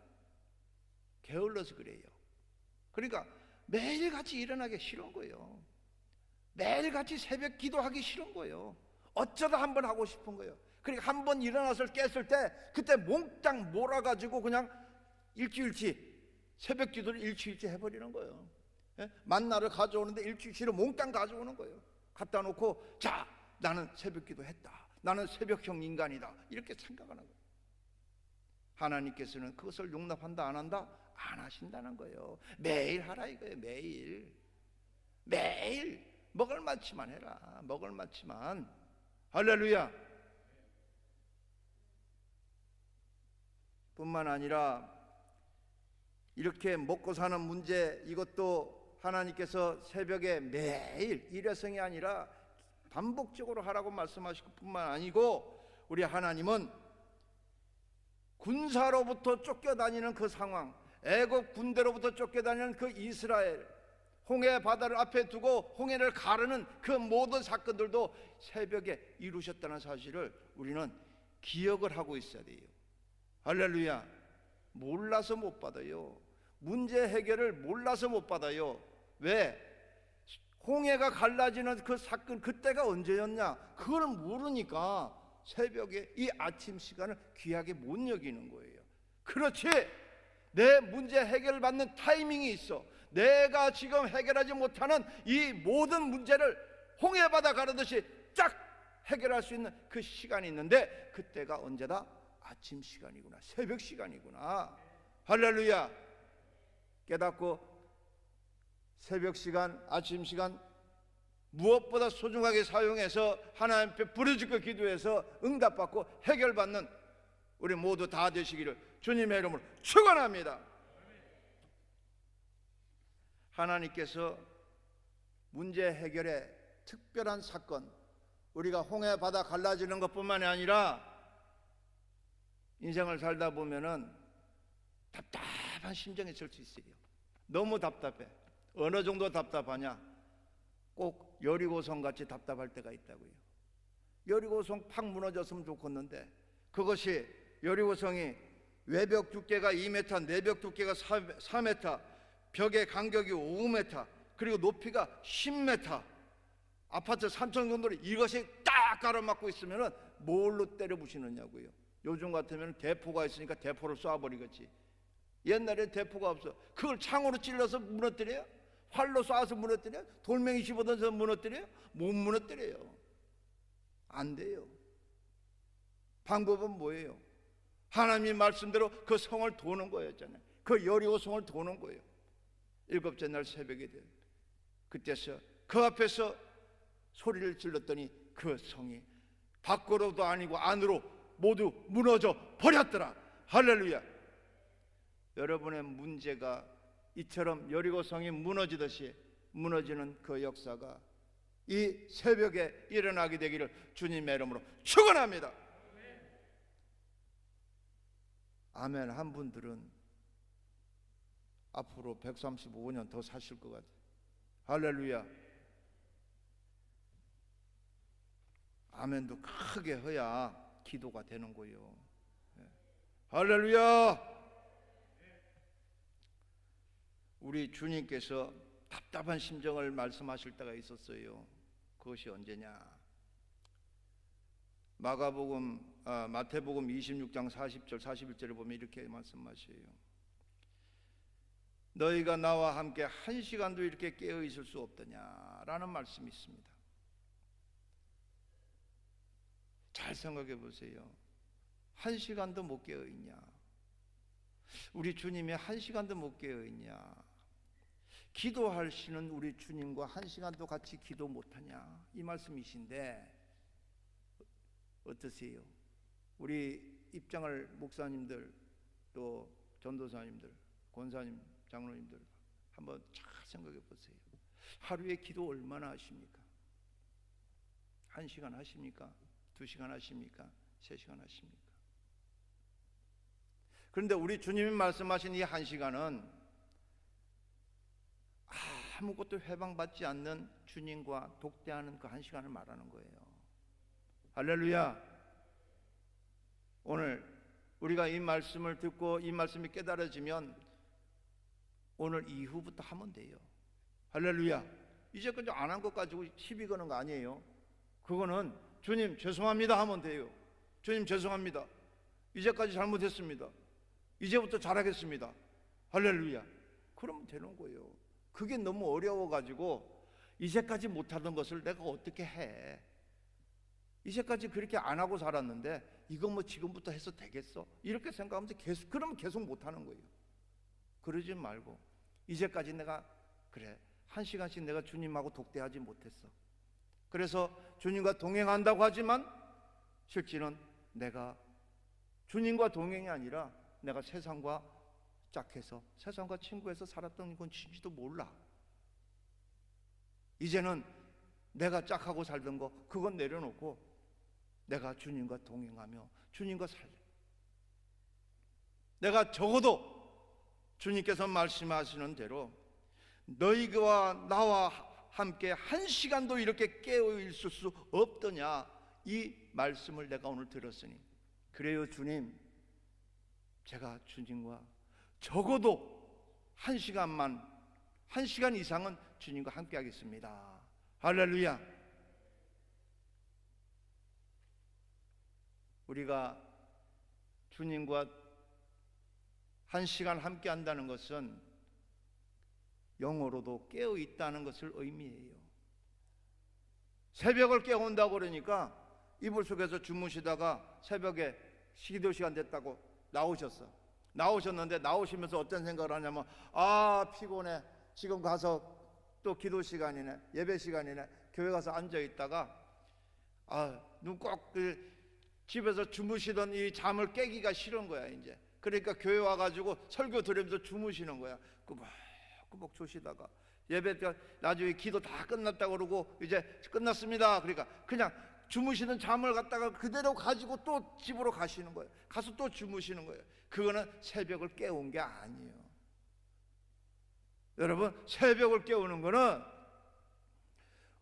게을러서 그래요. 그러니까 매일같이 일어나기 싫은 거예요. 매일같이 새벽 기도하기 싫은 거예요. 어쩌다 한번 하고 싶은 거예요. 그러니까 한번 일어나서 깼을 때 그때 몽땅 몰아가지고 그냥 일주일치 새벽 기도를 일주일치 해버리는 거예요. 예? 만나를 가져오는데 일주일치를 몽땅 가져오는 거예요. 갖다 놓고 자 나는 새벽 기도 했다, 나는 새벽형 인간이다 이렇게 생각하는 거예요. 하나님께서는 그것을 용납한다 안 한다? 안 하신다는 거예요. 매일 하라 이거예요. 매일 먹을 만치만 해라. 먹을 만치만. 할렐루야. 뿐만 아니라 이렇게 먹고 사는 문제 이것도 하나님께서 새벽에 매일 일회성이 아니라 반복적으로 하라고 말씀하실 뿐만 아니고 우리 하나님은 군사로부터 쫓겨다니는 그 상황, 애국 군대로부터 쫓겨다니는 그 이스라엘, 홍해 바다를 앞에 두고 홍해를 가르는 그 모든 사건들도 새벽에 이루셨다는 사실을 우리는 기억을 하고 있어야 돼요. 할렐루야. 몰라서 못 받아요. 문제 해결을 몰라서 못 받아요. 왜? 홍해가 갈라지는 그 사건 그때가 언제였냐? 그걸 모르니까 새벽에 이 아침 시간을 귀하게 못 여기는 거예요. 그렇지. 내 문제 해결을 받는 타이밍이 있어. 내가 지금 해결하지 못하는 이 모든 문제를 홍해바다 가르듯이 쫙 해결할 수 있는 그 시간이 있는데 그때가 언제다? 아침 시간이구나. 새벽 시간이구나. 할렐루야. 깨닫고 새벽 시간, 아침 시간 무엇보다 소중하게 사용해서 하나님 앞에 부르짖고 기도해서 응답받고 해결받는 우리 모두 다 되시기를 주님의 이름으로 축원합니다. 하나님께서 문제 해결에 특별한 사건, 우리가 홍해 바다 갈라지는 것뿐만이 아니라 인생을 살다 보면은 답답한 심정이 있을 수 있어요. 너무 답답해. 어느 정도 답답하냐? 꼭 여리고성 같이 답답할 때가 있다고요. 여리고성 팍 무너졌으면 좋겠는데 그것이 여리고성이 외벽 두께가 2m, 내벽 두께가 4m, 벽의 간격이 5m, 그리고 높이가 10m, 아파트 3층 정도를 이것이 딱 가로막고 있으면은 뭘로 때려 부시느냐고요. 요즘 같으면 대포가 있으니까 대포를 쏴버리겠지. 옛날에 대포가 없어. 그걸 창으로 찔러서 무너뜨려요? 활로 쏴서 무너뜨려요? 돌멩이 집어던져서 무너뜨려요? 못 무너뜨려요. 안 돼요. 방법은 뭐예요? 하나님 말씀대로 그 성을 도는 거였잖아요. 그 여리고 성을 도는 거예요. 일곱째 날 새벽에 돼요. 그때서 그 앞에서 소리를 질렀더니 그 성이 밖으로도 아니고 안으로 모두 무너져 버렸더라. 할렐루야. 여러분의 문제가 이처럼 여리고 성이 무너지듯이 무너지는 그 역사가 이 새벽에 일어나게 되기를 주님의 이름으로 축원합니다. 아멘. 한 분들은 앞으로 135년 더 사실 것 같아요. 할렐루야. 아멘도 크게 해야 기도가 되는 거예요. 할렐루야. 우리 주님께서 답답한 심정을 말씀하실 때가 있었어요. 그것이 언제냐? 마태복음 26장 40절 41절을 보면 이렇게 말씀하셔요. 너희가 나와 함께 한 시간도 이렇게 깨어 있을 수 없더냐라는 말씀이 있습니다. 잘 생각해 보세요. 한 시간도 못 깨어 있냐? 우리 주님이 한 시간도 못 깨어 있냐? 기도하시는 우리 주님과 한 시간도 같이 기도 못하냐? 이 말씀이신데 어떠세요? 우리 입장을 목사님들 또 전도사님들, 권사님, 장로님들 한번 잘 생각해 보세요. 하루에 기도 얼마나 하십니까? 1시간 하십니까? 2시간 하십니까? 3시간 하십니까? 그런데 우리 주님이 말씀하신 이 1시간은 아무것도 해방받지 않는 주님과 독대하는 그 1시간을 말하는 거예요. 할렐루야. 오늘 우리가 이 말씀을 듣고 이 말씀이 깨달아지면 오늘 이후부터 하면 돼요. 할렐루야. 이제까지 안 한 것 가지고 시비 거는 거 아니에요. 그거는 주님 죄송합니다 하면 돼요. 주님 죄송합니다. 이제까지 잘못했습니다. 이제부터 잘하겠습니다. 할렐루야. 그러면 되는 거예요. 그게 너무 어려워가지고 이제까지 못하던 것을 내가 어떻게 해? 이제까지 그렇게 안 하고 살았는데 이거 뭐 지금부터 해서 되겠어? 이렇게 생각하면서 그러면 계속 못하는 거예요. 그러지 말고 이제까지 내가 그래 1시간씩 내가 주님하고 독대하지 못했어. 그래서 주님과 동행한다고 하지만 실제는 내가 주님과 동행이 아니라 내가 세상과 짝해서 세상과 친구해서 살았던 건 진지도 몰라. 이제는 내가 짝하고 살던 거 그건 내려놓고 내가 주님과 동행하며 주님과 살래. 내가 적어도 주님께서 말씀하시는 대로 너희와 나와 함께 1시간도 이렇게 깨어 있을 수 없더냐, 이 말씀을 내가 오늘 들었으니 그래요 주님, 제가 주님과 적어도 1시간 이상은 주님과 함께 하겠습니다. 할렐루야. 우리가 주님과 1시간 함께 한다는 것은 영어로도 깨어 있다는 것을 의미해요. 새벽을 깨운다고 그러니까 이불 속에서 주무시다가 새벽에 기도 시간 됐다고 나오셨는데 나오시면서 어떤 생각을 하냐면 피곤해, 지금 가서 또 기도 시간이네, 예배 시간이네, 교회 가서 앉아 있다가 눈 꼭 집에서 주무시던 이 잠을 깨기가 싫은 거야. 이제 그러니까 교회 와가지고 설교 들으면서 주무시는 거야. 꾸벅꾸벅 조시다가 예배 때 나중에 기도 다 끝났다고 그러고 이제 끝났습니다. 그러니까 그냥 주무시는 잠을 갖다가 그대로 가지고 또 집으로 가시는 거예요. 가서 또 주무시는 거예요. 그거는 새벽을 깨운 게 아니에요. 여러분, 새벽을 깨우는 거는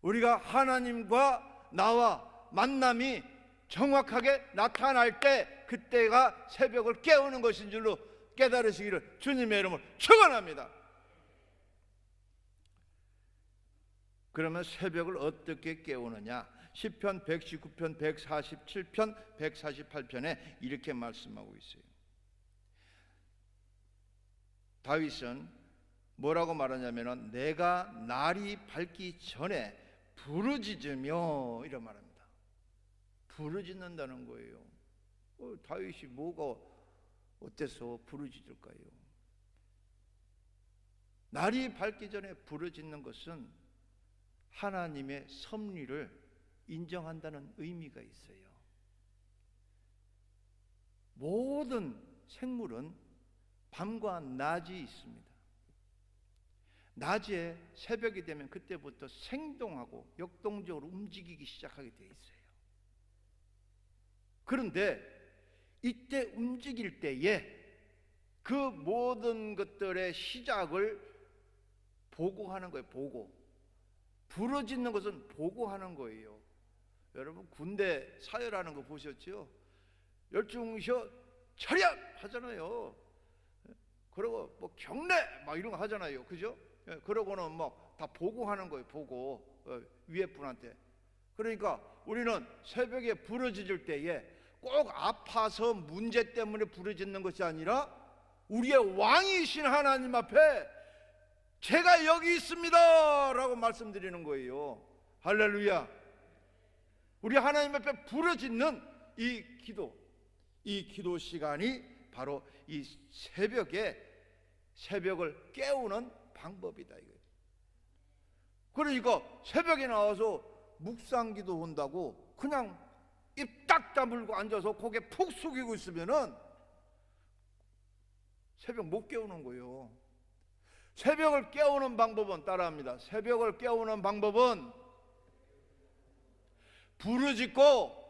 우리가 하나님과 나와 만남이 정확하게 나타날 때 그때가 새벽을 깨우는 것인 줄로 깨달으시기를 주님의 이름으로 축원합니다. 그러면 새벽을 어떻게 깨우느냐? 시편 119편 147편 148편에 이렇게 말씀하고 있어요. 다윗은 뭐라고 말하냐면은 내가 날이 밝기 전에 부르짖으며 이런 말합니다. 부르짖는다는 거예요. 다윗이 뭐가 어때서 부르짖을까요? 날이 밝기 전에 부르짖는 것은 하나님의 섭리를 인정한다는 의미가 있어요. 모든 생물은 밤과 낮이 있습니다. 낮에 새벽이 되면 그때부터 생동하고 역동적으로 움직이기 시작하게 돼 있어요. 그런데 이때 움직일 때에 그 모든 것들의 시작을 보고하는 거예요. 부르짖는 것은 보고하는 거예요. 여러분 군대 사열하는 거 보셨죠? 열중셔 차렷 하잖아요. 그리고 뭐 경례 막 이런 거 하잖아요. 그죠? 그러고는 뭐 다 보고하는 거예요. 위에 분한테. 그러니까 우리는 새벽에 부르짖을 때에 꼭 아파서 문제 때문에 부르짖는 것이 아니라 우리의 왕이신 하나님 앞에 제가 여기 있습니다 라고 말씀드리는 거예요. 할렐루야. 우리 하나님 앞에 부르짖는 이 기도 시간이 바로 이 새벽을 깨우는 방법이다 이거예요. 그러니까 새벽에 나와서 묵상기도 한다고 그냥 입 딱 다물고 앉아서 고개 푹 숙이고 있으면은 새벽 못 깨우는 거예요. 새벽을 깨우는 방법은, 따라합니다. 새벽을 깨우는 방법은 부르짖고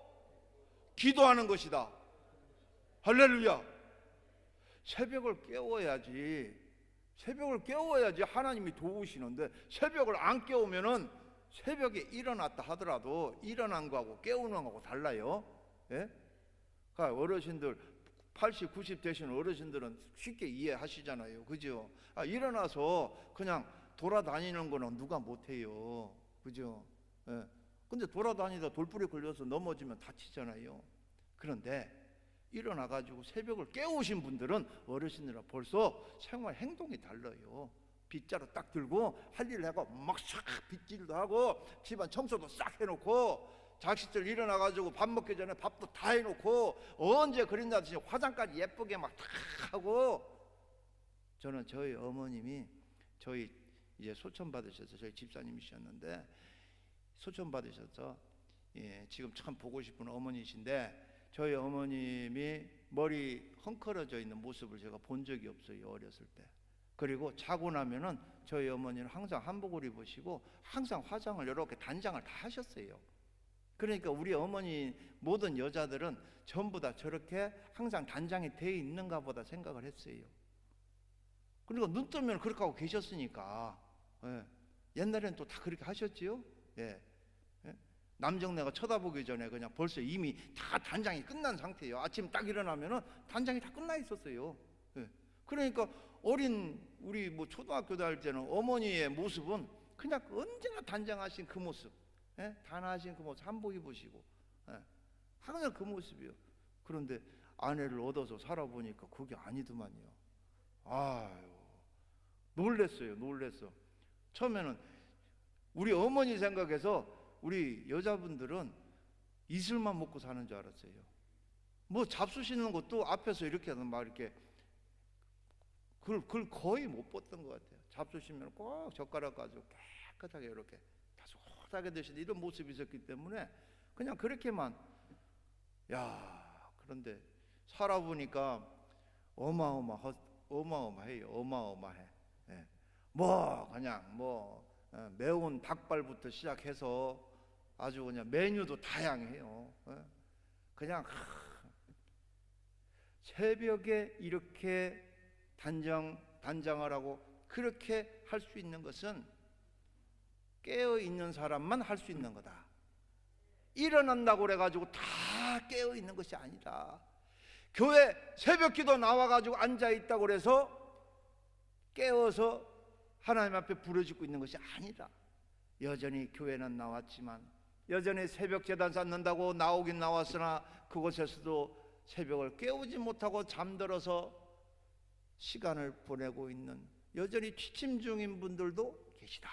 기도하는 것이다. 할렐루야. 새벽을 깨워야지. 새벽을 깨워야지 하나님이 도우시는데, 새벽을 안 깨우면은 새벽에 일어났다 하더라도 일어난 거하고 깨우는 거하고 달라요. 예? 그러니까 어르신들 80, 90 되신 어르신들은 쉽게 이해하시잖아요. 그죠? 일어나서 그냥 돌아다니는 거는 누가 못해요. 그죠? 예. 근데 돌아다니다 돌불에 걸려서 넘어지면 다치잖아요. 그런데 일어나가지고 새벽을 깨우신 분들은, 어르신들은 벌써 생활 행동이 달라요. 빗자루 딱 들고 할 일을 하고 막 싹 빗질도 하고 집안 청소도 싹 해놓고, 자식들 일어나가지고 밥 먹기 전에 밥도 다 해놓고, 언제 그린다듯이 화장까지 예쁘게 막 다 하고. 저는 저희 어머님이, 저희 이제 소천 받으셔서, 저희 집사님이셨는데 소천 받으셔서, 지금 참 보고 싶은 어머니신데, 저희 어머님이 머리 헝클어져 있는 모습을 제가 본 적이 없어요, 어렸을 때. 그리고 자고 나면은 저희 어머니는 항상 한복을 입으시고 항상 화장을 이렇게 단장을 다 하셨어요. 그러니까 우리 어머니 모든 여자들은 전부 다 저렇게 항상 단장이 돼 있는가 보다 생각을 했어요. 그러니까 눈 뜨면 그렇게 하고 계셨으니까. 예. 옛날에는 또 다 그렇게 하셨지요. 예. 남정네가 쳐다보기 전에 그냥 벌써 이미 다 단장이 끝난 상태예요. 아침 딱 일어나면은 단장이 다 끝나 있었어요. 예. 그러니까 어린 우리 뭐 초등학교 다닐 때는 어머니의 모습은 그냥 언제나 단장하신 그 모습, 예? 단하신 그 모습, 한복 입으시고, 예? 항상 그 모습이요. 그런데 아내를 얻어서 살아보니까 그게 아니더만요. 아유, 놀랬어요. 놀랬어. 처음에는 우리 어머니 생각해서 우리 여자분들은 이슬만 먹고 사는 줄 알았어요. 뭐 잡수시는 것도 앞에서 이렇게 막 이렇게 그걸 거의 못 봤던 것 같아요. 잡수시면 꼭 젓가락 가지고 깨끗하게 이렇게 다소하게 드시는 이런 모습이 있었기 때문에 그냥 그렇게만. 그런데 살아보니까 어마어마해요. 어마어마해. 예. 뭐 그냥 매운 닭발부터 시작해서 아주 그냥 메뉴도 다양해요. 그냥 새벽에 이렇게 단장을 하고 그렇게 할 수 있는 것은 깨어 있는 사람만 할 수 있는 거다. 일어난다고 그래가지고 다 깨어 있는 것이 아니다. 교회 새벽기도 나와가지고 앉아 있다고 그래서 깨어서 하나님 앞에 부르짖고 있는 것이 아니라, 여전히 교회는 나왔지만, 여전히 새벽 제단 쌓는다고 나오긴 나왔으나 그곳에서도 새벽을 깨우지 못하고 잠들어서 시간을 보내고 있는, 여전히 취침 중인 분들도 계시다.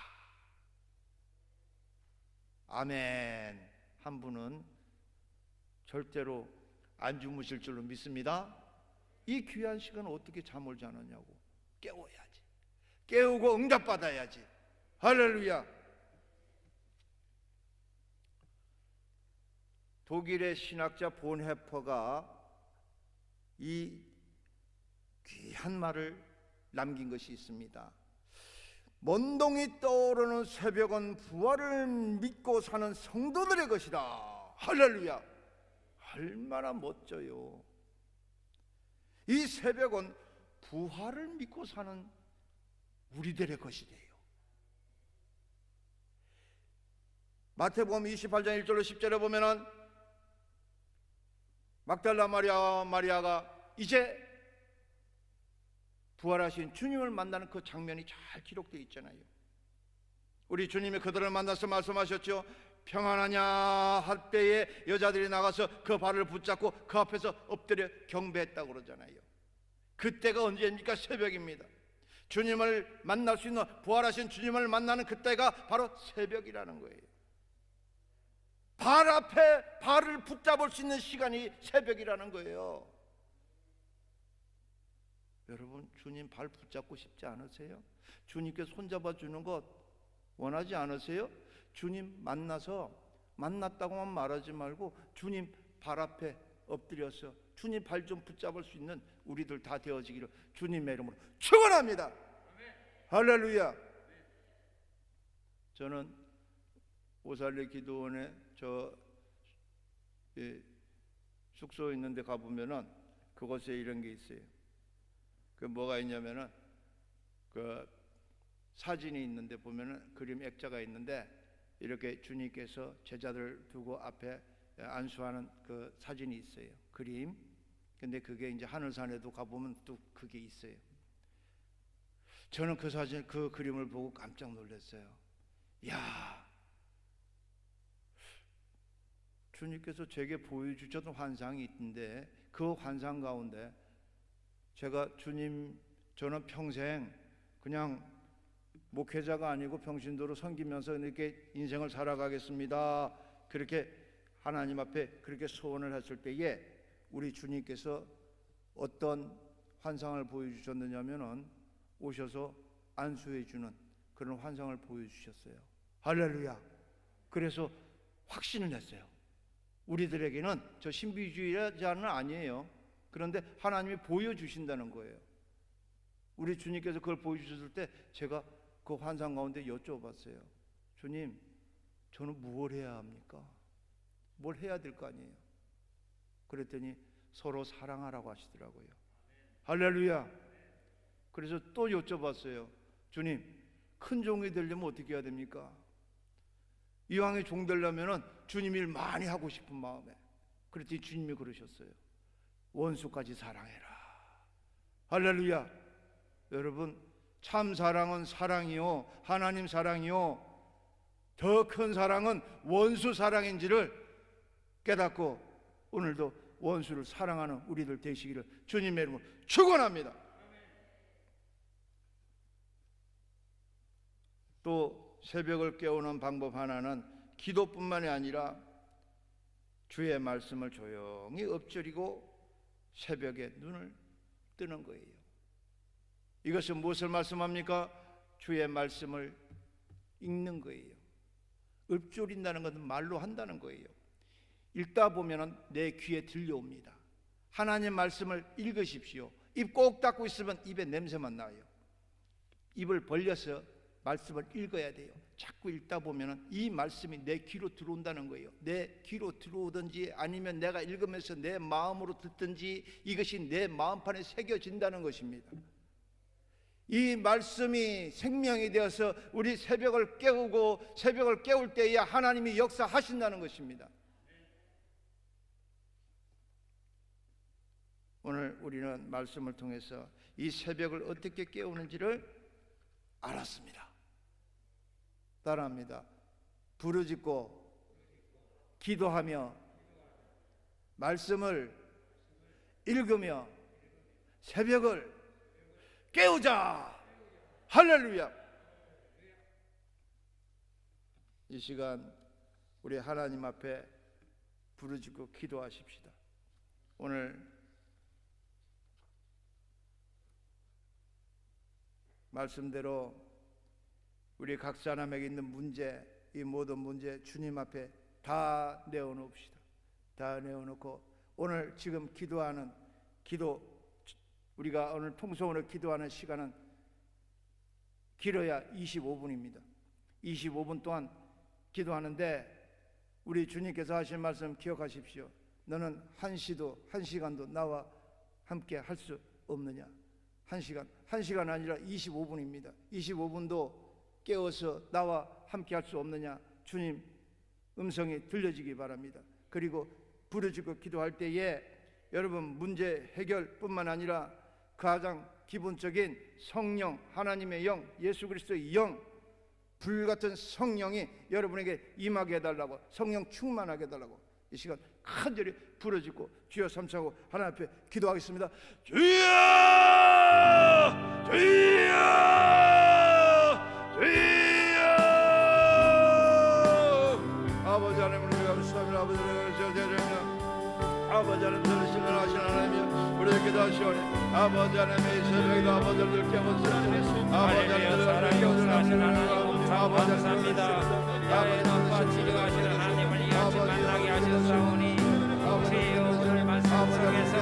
아멘. 한 분은 절대로 안 주무실 줄로 믿습니다. 이 귀한 시간을 어떻게 잠을 자느냐고. 깨워야지. 깨우고 응답받아야지. 할렐루야. 독일의 신학자 본헤퍼가 이 귀한 말을 남긴 것이 있습니다. 먼동이 떠오르는 새벽은 부활을 믿고 사는 성도들의 것이다. 할렐루야. 얼마나 멋져요. 이 새벽은 부활을 믿고 사는 우리들의 것이 돼요. 마태복음 28장 1절로 10절에 보면은 막달라 마리아가 이제 부활하신 주님을 만나는 그 장면이 잘 기록되어 있잖아요. 우리 주님이 그들을 만나서 말씀하셨죠. 평안하냐 할 때에 여자들이 나가서 그 발을 붙잡고 그 앞에서 엎드려 경배했다고 그러잖아요. 그때가 언제입니까? 새벽입니다. 주님을 만날 수 있는, 부활하신 주님을 만나는 그때가 바로 새벽이라는 거예요. 발 앞에 발을 붙잡을 수 있는 시간이 새벽이라는 거예요. 여러분, 주님 발 붙잡고 싶지 않으세요? 주님께 손잡아 주는 것 원하지 않으세요? 주님 만났다고만 말하지 말고 주님 발 앞에 엎드려서 주님 발 좀 붙잡을 수 있는 우리들 다 되어지기를 주님의 이름으로 축원합니다. 할렐루야. 저는 오살리 기도원에 숙소에 있는데 가보면은 그곳에 이런 게 있어요. 그 뭐가 있냐면은 그 사진이 있는데 보면은 그림 액자가 있는데 이렇게 주님께서 제자들 두고 앞에 안수하는 그 사진이 있어요. 그림. 근데 그게 이제 하늘산에도 가보면 또 그게 있어요. 저는 그 사진, 그 그림을 보고 깜짝 놀랐어요. 야, 주님께서 제게 보여주셨던 환상이 있는데 그 환상 가운데 제가 주님, 저는 평생 그냥 목회자가 아니고 평신도로 섬기면서 이렇게 인생을 살아가겠습니다. 그렇게 하나님 앞에 그렇게 소원을 했을 때에 우리 주님께서 어떤 환상을 보여주셨느냐면은 오셔서 안수해 주는 그런 환상을 보여주셨어요. 할렐루야. 그래서 확신을 했어요. 우리들에게는 저 신비주의자는 아니에요. 그런데 하나님이 보여주신다는 거예요. 우리 주님께서 그걸 보여주셨을 때 제가 그 환상 가운데 여쭤봤어요. 주님, 저는 무엇을 해야 합니까? 뭘 해야 될 거 아니에요? 그랬더니 서로 사랑하라고 하시더라고요. 할렐루야. 그래서 또 여쭤봤어요. 주님, 큰 종이 되려면 어떻게 해야 됩니까? 이왕에 종 되려면 주님 일 많이 하고 싶은 마음에. 그랬더니 주님이 그러셨어요. 원수까지 사랑해라. 할렐루야. 여러분, 참 사랑은 사랑이요, 하나님 사랑이요, 더 큰 사랑은 원수 사랑인지를 깨닫고 오늘도 원수를 사랑하는 우리들 되시기를 주님의 이름으로 축원합니다. 또 새벽을 깨우는 방법 하나는 기도뿐만이 아니라 주의 말씀을 조용히 엎드리고 새벽에 눈을 뜨는 거예요. 이것은 무엇을 말씀합니까? 주의 말씀을 읽는 거예요. 읊조린다는 것은 말로 한다는 거예요. 읽다 보면 내 귀에 들려옵니다. 하나님 말씀을 읽으십시오. 입 꼭 닫고 있으면 입에 냄새만 나요. 입을 벌려서 말씀을 읽어야 돼요. 자꾸 읽다 보면 이 말씀이 내 귀로 들어온다는 거예요. 내 귀로 들어오든지 아니면 내가 읽으면서 내 마음으로 듣든지 이것이 내 마음판에 새겨진다는 것입니다. 이 말씀이 생명이 되어서 우리 새벽을 깨우고 새벽을 깨울 때에 하나님이 역사하신다는 것입니다. 오늘 우리는 말씀을 통해서 이 새벽을 어떻게 깨우는지를 알았습니다. 따라합니다. 부르짖고 기도하며 말씀을 읽으며 새벽을 깨우자. 할렐루야. 이 시간 우리 하나님 앞에 부르짖고 기도하십시다. 오늘 말씀대로 우리 각 사람에게 있는 문제, 이 모든 문제 주님 앞에 다 내어놓읍시다. 다 내어놓고 오늘 지금 기도하는 기도, 우리가 오늘 통성으로 기도하는 시간은 길어야 25분입니다. 25분 동안 기도하는데 우리 주님께서 하신 말씀 기억하십시오. 너는 한 시간도 나와 함께 할 수 없느냐? 한 시간 아니라 25분입니다. 25분도 깨어서 나와 함께 할 수 없느냐? 주님 음성이 들려지기 바랍니다. 그리고 부르짖고 기도할 때에 여러분 문제 해결뿐만 아니라 가장 기본적인 성령, 하나님의 영, 예수 그리스도의 영, 불같은 성령이 여러분에게 임하게 해달라고, 성령 충만하게 해달라고 이 시간 간절히 부르짖고 주여 삼창하고 하나님 앞에 기도하겠습니다. 주여! 주여! 주여! 아버지 하나님 우리 감사합니다. 아버지 하나님 아버지 하나님 들으시는 하신 하나님이여 우리에게 기도하시오니 아버지 하나님의 이 새벽에도 아버지를 깨워주시옵소서. 아버지 하나님을 깨워주시는 하나님 아버지 감사합니다. 야외 높아 치료하시는 하나님을 이같이 만나게 하셨사오니 주의 오늘 말씀 속에서